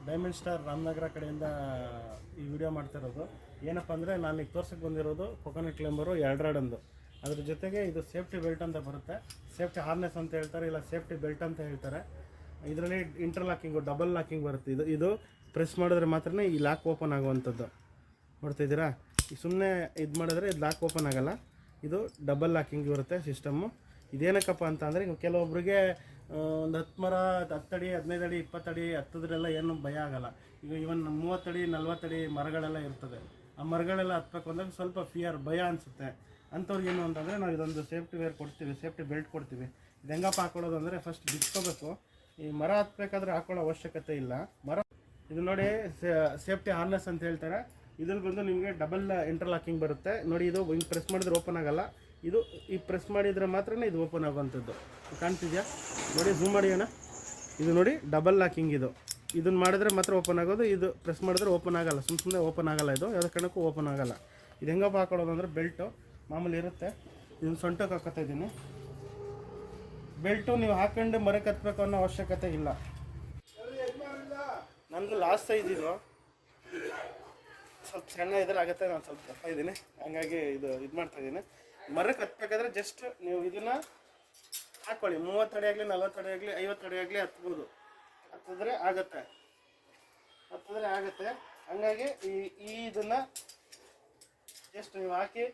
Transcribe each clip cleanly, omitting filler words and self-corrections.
Diamond star Ramanagara ಕಡೆಯಿಂದ ಈ video ಮಾಡ್ತಿರೋದು. ಏನಪ್ಪ ಅಂದರೆ ನಾನು ಈಗ ತೋರ್ಸಕ್ಕೆ ಬಂದಿರೋದು ಕೊಕೊನಟ್ ಕ್ಲೈಂಬರು 2 ಅದ್ರ ಜೊತೆಗೆ ಇದು ಸೇಫ್ಟಿ ಬೆಲ್ಟ್ ಅಂತ ಬರುತ್ತೆ. ಸೇಫ್ಟಿ ಹಾರ್ನೆಸ್ ಅಂತ ಹೇಳ್ತಾರೆ, ಇಲ್ಲ ಸೇಫ್ಟಿ ಬೆಲ್ಟ್ ಅಂತ ಹೇಳ್ತಾರೆ. ಇದರಲ್ಲಿ ಇಂಟರ್ಲಾಕಿಂಗು ಡಬಲ್ ಲಾಕಿಂಗ್ ಬರುತ್ತೆ. ಇದು ಪ್ರೆಸ್ ಮಾಡಿದ್ರೆ ಮಾತ್ರ ಈ ಲಾಕ್ ಓಪನ್ ಆಗುವಂಥದ್ದು. ನೋಡ್ತಾಯಿದ್ದೀರಾ, ಈ ಸುಮ್ಮನೆ ಇದು ಮಾಡಿದ್ರೆ ಇದು ಲಾಕ್ ಓಪನ್ ಆಗೋಲ್ಲ. ಇದು ಡಬಲ್ ಲಾಕಿಂಗ್ ಬರುತ್ತೆ ಸಿಸ್ಟಮ್ಮು. ಇದೇನಕ್ಕಪ್ಪ ಅಂತ ಅಂದರೆ ಕೆಲವೊಬ್ರಿಗೆ ಒಂದು 10 ಅಡಿ 15 ಅಡಿ 20 ಅಡಿ ಹತ್ತದ್ರೆಲ್ಲ ಏನು ಭಯ ಆಗೋಲ್ಲ. ಈಗ ಇವನ್ 30 ಅಡಿ 40 ಅಡಿ ಮರಗಳೆಲ್ಲ ಇರ್ತದೆ. ಆ ಮರಗಳೆಲ್ಲ ಹತ್ಬೇಕು ಅಂದಾಗ ಸ್ವಲ್ಪ ಫಿಯರ್ ಭಯ ಅನಿಸುತ್ತೆ. ಅಂಥವ್ರಿಗೆ ಏನು ಅಂತಂದರೆ ನಾವು ಇದೊಂದು ಸೇಫ್ಟಿ ವೇರ್ ಕೊಡ್ತೀವಿ, ಸೇಫ್ಟಿ ಬೆಲ್ಟ್ ಕೊಡ್ತೀವಿ. ಇದು ಹೆಂಗಪ್ಪ ಹಾಕೊಳ್ಳೋದು ಅಂದರೆ ಫಸ್ಟ್ ಬಿಚ್ಕೋಬೇಕು. ಈ ಮರ ಹತ್ಬೇಕಾದ್ರೆ ಹಾಕೊಳ್ಳೋ ಅವಶ್ಯಕತೆ ಇಲ್ಲ. ಇದು ನೋಡಿ ಸೇಫ್ಟಿ ಹಾರ್ನೆಸ್ ಅಂತ ಹೇಳ್ತಾರೆ. ಇದ್ರಲ್ಲಿ ಬಂದು ನಿಮಗೆ ಡಬಲ್ ಇಂಟರ್ಲಾಕಿಂಗ್ ಬರುತ್ತೆ. ನೋಡಿ, ಇದು ಹಿಂಗೆ ಪ್ರೆಸ್ ಮಾಡಿದ್ರೆ ಓಪನ್ ಆಗೋಲ್ಲ. ಇದು ಈ ಪ್ರೆಸ್ ಮಾಡಿದರೆ ಮಾತ್ರ ಇದು ಓಪನ್ ಆಗುವಂಥದ್ದು. ಕಾಣ್ತಿದೆಯಾ ನೋಡಿ, ಝೂಮ್ ಮಾಡಿ ಅಣ್ಣ. ಇದು ನೋಡಿ ಡಬಲ್ ಲಾಕಿಂಗ್. ಇದನ್ನು ಮಾಡಿದ್ರೆ ಮಾತ್ರ ಓಪನ್ ಆಗೋದು. ಇದು ಪ್ರೆಸ್ ಮಾಡಿದ್ರೆ ಓಪನ್ ಆಗೋಲ್ಲ, ಸುಮ್ಮನೆ ಓಪನ್ ಆಗೋಲ್ಲ. ಇದು ಯಾವುದೇ ಕಾರಣಕ್ಕೂ ಓಪನ್ ಆಗೋಲ್ಲ. ಇದು ಹೆಂಗಪ್ಪ ಹಾಕೊಳ್ಳೋದು ಅಂದರೆ ಬೆಲ್ಟು ಮಾಮೂಲಿ ಇರುತ್ತೆ. ಇದನ್ನು ಸೊಂಟಕ್ಕೆ ಹಾಕೋತಾ ಇದ್ದೀನಿ. ಬೆಲ್ಟು ನೀವು ಹಾಕೊಂಡು ಮರಕ್ಕೆ ಹತ್ಬೇಕು ಅನ್ನೋ ಅವಶ್ಯಕತೆ ಇಲ್ಲ. ನನಗೂ ಲಾಸ್ಟ್ ಸೈಜ್ ಇದು ಸ್ವಲ್ಪ ಸಣ್ಣ ಇದ್ರೆ ಆಗುತ್ತೆ. ನಾನು ಸ್ವಲ್ಪ ದಪ್ಪ ಇದ್ದೀನಿ, ಹಂಗಾಗಿ ಇದು ಮಾಡ್ತಾಯಿದ್ದೀನಿ. ಮರಕ್ಕೆ ಹತ್ಬೇಕಾದ್ರೆ ಜಸ್ಟ್ ನೀವು ಇದನ್ನು ಹಾಕ್ಕೊಳ್ಳಿ. 30 ಅಡಿ ಆಗಲಿ 40 ಅಡಿ ಆಗಲಿ 50 ಅಡಿ ಆಗಲಿ ಹತ್ಬೋದು. ಹತ್ತಿದ್ರೆ ಆಗುತ್ತೆ. ಹಂಗಾಗಿ ಇದನ್ನು ಜಸ್ಟ್ ನೀವು ಹಾಕಿ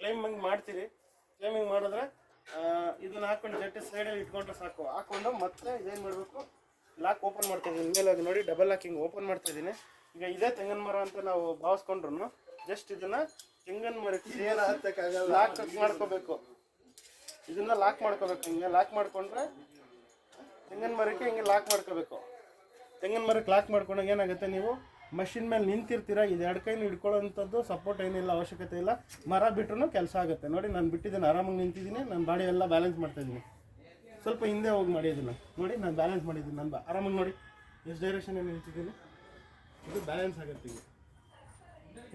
ಕ್ಲೈಂಬಿಂಗ್ ಮಾಡ್ತೀರಿ. ಕ್ಲೈಂಬಿಂಗ್ ಮಾಡಿದ್ರೆ ಇದನ್ನು ಹಾಕ್ಕೊಂಡು ಜಸ್ಟ್ ಸೈಡಲ್ಲಿ ಇಟ್ಕೊಂಡ್ರೆ ಸಾಕು. ಹಾಕ್ಕೊಂಡು ಮತ್ತೆ ಇದೇನು ಮಾಡಬೇಕು, ಲಾಕ್ ಓಪನ್ ಮಾಡ್ತಾಯಿದ್ದೀನಿ. ಮೇಲೆ ಅದು ನೋಡಿ ಡಬಲ್ ಲಾಕಿಂಗ್ ಓಪನ್ ಮಾಡ್ತಾಯಿದ್ದೀನಿ. ಈಗ ಇದೇ ತೆಂಗಿನ ಮರ ಅಂತ ನಾವು ಭಾವಿಸ್ಕೊಂಡ್ರು ಜಸ್ಟ್ ಇದನ್ನು ತೆಂಗಿನ ಮರಕ್ಕೆ ಲಾಕ್ ಮಾಡ್ಕೋಬೇಕು. ಇದನ್ನು ಲಾಕ್ ಮಾಡ್ಕೋಬೇಕು. ಹಿಂಗೆ ಲಾಕ್ ಮಾಡಿಕೊಂಡ್ರೆ ತೆಂಗಿನ ಮರಕ್ಕೆ ಹಿಂಗೆ ಲಾಕ್ ಮಾಡ್ಕೋಬೇಕು. ತೆಂಗಿನ ಮರಕ್ಕೆ ಲಾಕ್ ಮಾಡ್ಕೊಂಡಾಗ ಏನಾಗುತ್ತೆ, ನೀವು ಮಷಿನ್ ಮೇಲೆ ನಿಂತಿರ್ತೀರ. ಇದು 2 ಕೈನ ಹಿಡ್ಕೊಳ್ಳೋಂಥದ್ದು ಸಪೋರ್ಟ್ ಏನಿಲ್ಲ, ಅವಶ್ಯಕತೆ ಇಲ್ಲ. ಮರ ಬಿಟ್ರೂ ಕೆಲಸ ಆಗುತ್ತೆ. ನೋಡಿ, ನಾನು ಬಿಟ್ಟಿದ್ದೀನಿ, ಆರಾಮಾಗಿ ನಿಂತಿದ್ದೀನಿ. ನನ್ನ ಬಾಡಿ ಎಲ್ಲ ಬ್ಯಾಲೆನ್ಸ್ ಮಾಡ್ತಾಯಿದ್ದೀನಿ. ಸ್ವಲ್ಪ ಹಿಂದೆ ಹೋಗಿ ಮಾಡಿ ಇದನ್ನು ನೋಡಿ, ನಾನು ಬ್ಯಾಲೆನ್ಸ್ ಮಾಡಿದ್ದೀನಿ. ನಾನು ಆರಾಮಾಗಿ ನೋಡಿ ಎಷ್ಟು ಡೈರೆಕ್ಷನಲ್ಲಿ ನಿಂತಿದ್ದೀನಿ. ಇದು ಬ್ಯಾಲೆನ್ಸ್ ಆಗುತ್ತೆ. ಈಗ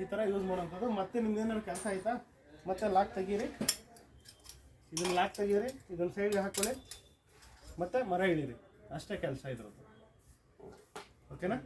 ಈ ಥರ ಯೂಸ್ ಮಾಡೋವಂಥದ್ದು. ಮತ್ತೆ ನಿಮ್ದು ಏನಾದ್ರು ಕೆಲಸ ಆಯಿತಾ, ಮತ್ತೆ ಲಾಕ್ ತೆಗೀರಿ. ಇದನ್ನು ಸೈಡ್ಗೆ ಹಾಕ್ಕೊಳ್ಳಿ, ಮತ್ತೆ ಮರ ಇಳೀರಿ. ಅಷ್ಟೇ ಕೆಲಸ ಇದ್ರದ್ದು. ಓಕೆನಾ?